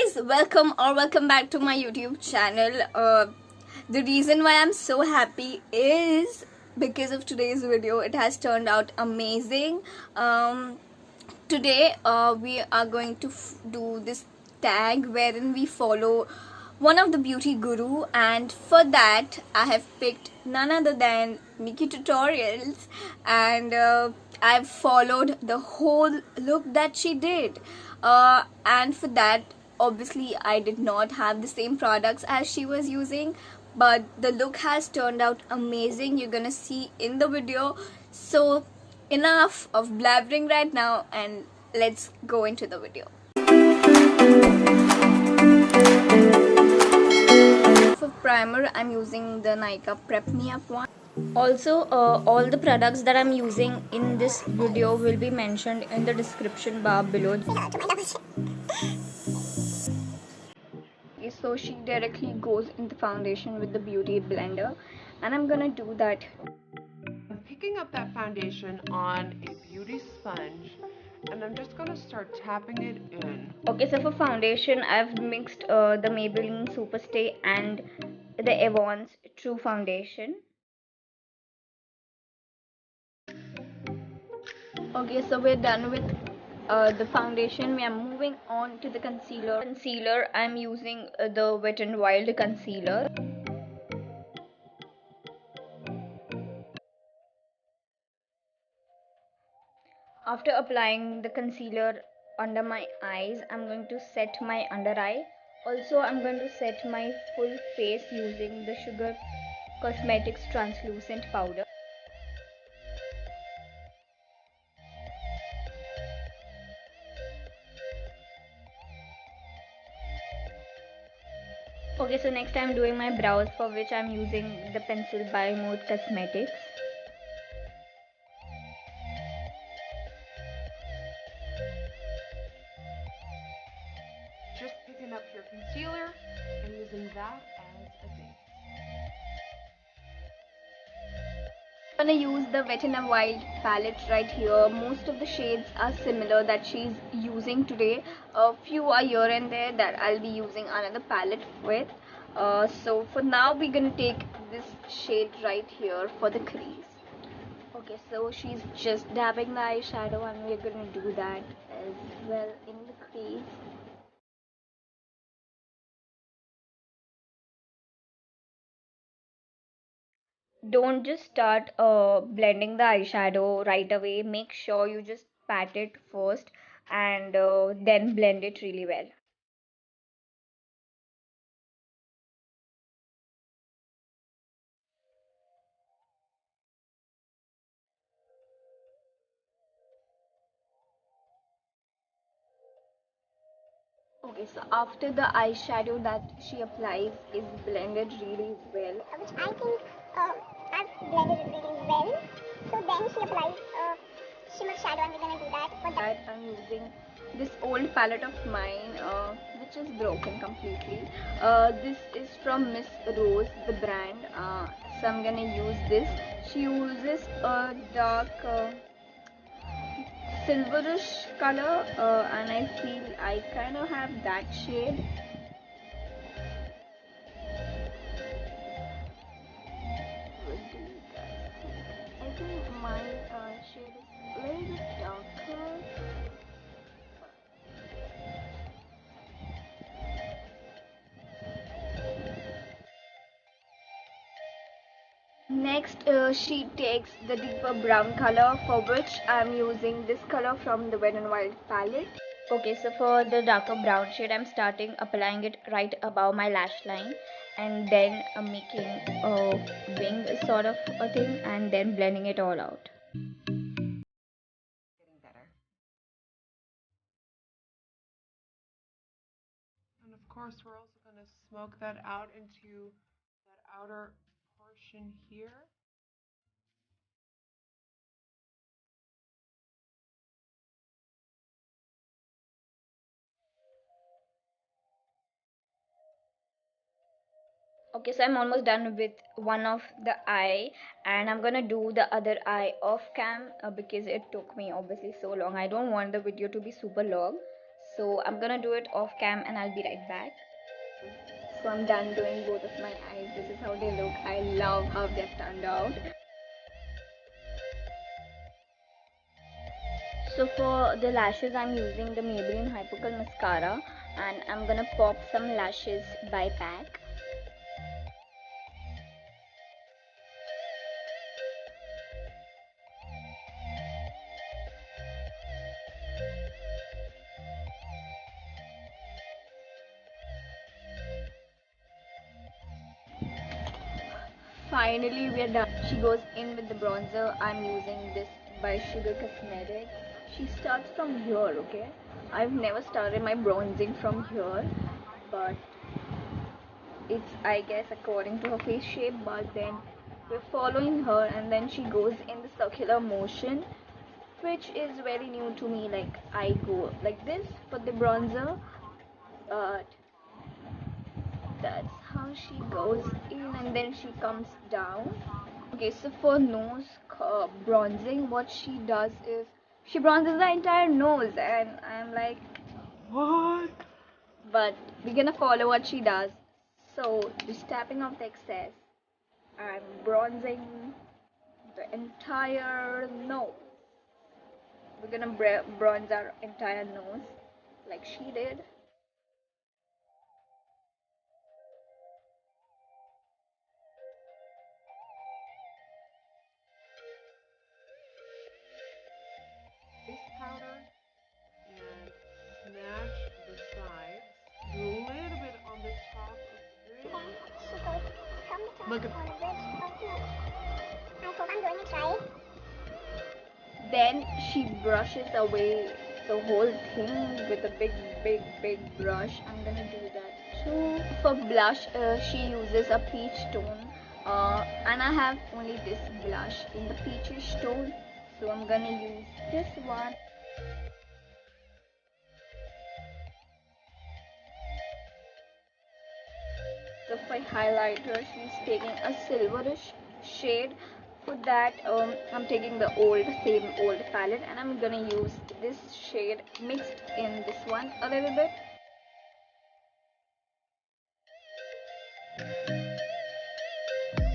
guys, welcome back to my YouTube channel. The reason why I'm so happy is because of today's video. It has turned out amazing. Today we are going to do this tag wherein we follow one of the beauty guru, and for that I have picked none other than Nikkietutorials, and I've followed the whole look that she did, and for that obviously I did not have the same products as she was using, but the look has turned out amazing. You're gonna see in the video. So enough of blabbering right now, and let's go into the video. For primer, I'm using the Nykaa Prep Me Up one. Also, all the products that I'm using in this video will be mentioned in the description bar below. So she directly goes in the foundation with the beauty blender, and I'm gonna do that. I'm picking up that foundation on a beauty sponge, and I'm just going to start tapping it in. Okay, so for foundation, I've mixed the Maybelline Superstay and the Avon's True Foundation. Okay, so we're done with the foundation. We are moving on to the concealer. I'm using the Wet n Wild concealer. After applying the concealer under my eyes, I'm going to set my under eye. Also, I'm going to set my full face using the Sugar Cosmetics translucent powder. Okay, so next I'm doing my brows, for which I'm using the pencil by Mode Cosmetics. Just picking up your concealer and using that as a base. I'm gonna use the Wet n Wild palette right here. Most of the shades are similar that she's using today. A few are here and there that I'll be using another palette with. So for now we're gonna take this shade right here for the crease. Okay, so she's just dabbing the eyeshadow, and we're gonna do that as well in the crease. Don't just start blending the eyeshadow right away. Make sure you just pat it first, and then blend it really well. Okay, so after the eyeshadow that she applies is blended really well, which I think I've blended it really well. So then she applies shimmer shadow, and we're gonna do that. For that I'm using this old palette of mine, which is broken completely. This is from Miss Rose, the brand. So I'm gonna use this. She uses a dark silverish color, and I feel I kind of have that shade. What do you guys think? I think my shade is a little bit darker. Next, she takes the deeper brown color, for which I'm using this color from the Wet n Wild palette. Okay, so for the darker brown shade, I'm starting applying it right above my lash line, and then making a wing sort of a thing, and then blending it all out. Getting better. And of course, we're also going to smoke that out into that outer portion here. Okay, so I'm almost done with one of the eye, and I'm gonna do the other eye off cam because it took me obviously so long. I don't want the video to be super long, So I'm gonna do it off cam and I'll be right back. So I'm done doing both of my eyes. This is how they look. I love how they've turned out. So for the lashes, I'm using the Maybelline Hypercurl mascara, and I'm gonna pop some lashes by pack. Finally, we are done. She goes in with the bronzer. I'm using this by Sugar Cosmetics. She starts from here, okay? I've never started my bronzing from here, but it's, I guess, according to her face shape. But then we're following her, and then she goes in the circular motion, which is very new to me. Like, I go like this for the bronzer, but that's how she goes in, and then she comes down. Okay, so for nose bronzing, what she does is she bronzes the entire nose, and I'm like, What? but we're gonna follow what she does. So just tapping off the excess, I'm bronzing the entire nose. We're gonna bronze our entire nose like she did. Face powder and snatch the sides. Do a little bit on the top of the Then bridge. she goes from the top Look at on the bridge of the nose. I hope I'm doing it right. Then she brushes away the whole thing with a big brush. I'm gonna do that too. For blush, she uses a peach tone, and I have only this blush in the peachish tone, so I'm gonna use this one. So for highlighter, she's taking a silverish shade. For that, I'm taking the same old palette, and I'm gonna use this shade mixed in this one a little bit.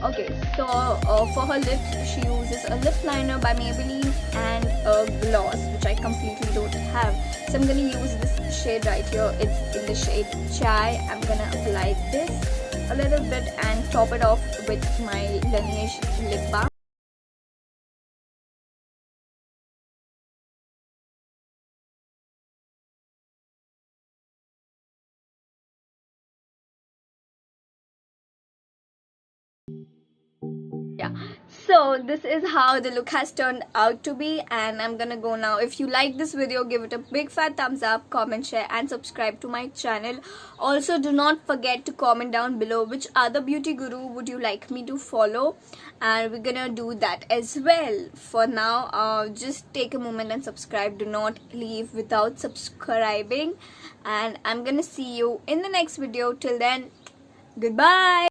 Okay, so for her lips, she uses a lip liner by Maybelline and a gloss, which I completely don't have. So I'm gonna use this shade right here. It's in the shade Chai. I'm gonna apply this a little bit and top it off with my Lainge lip balm. Yeah, so this is how the look has turned out to be, and I'm gonna go now. If you like this video, give it a big fat thumbs up, comment, share and subscribe to my channel. Also, do not forget to comment down below which other beauty guru would you like me to follow, and we're gonna do that as well. For now, just take a moment and subscribe. Do not leave without subscribing, and I'm gonna see you in the next video. Till then, goodbye.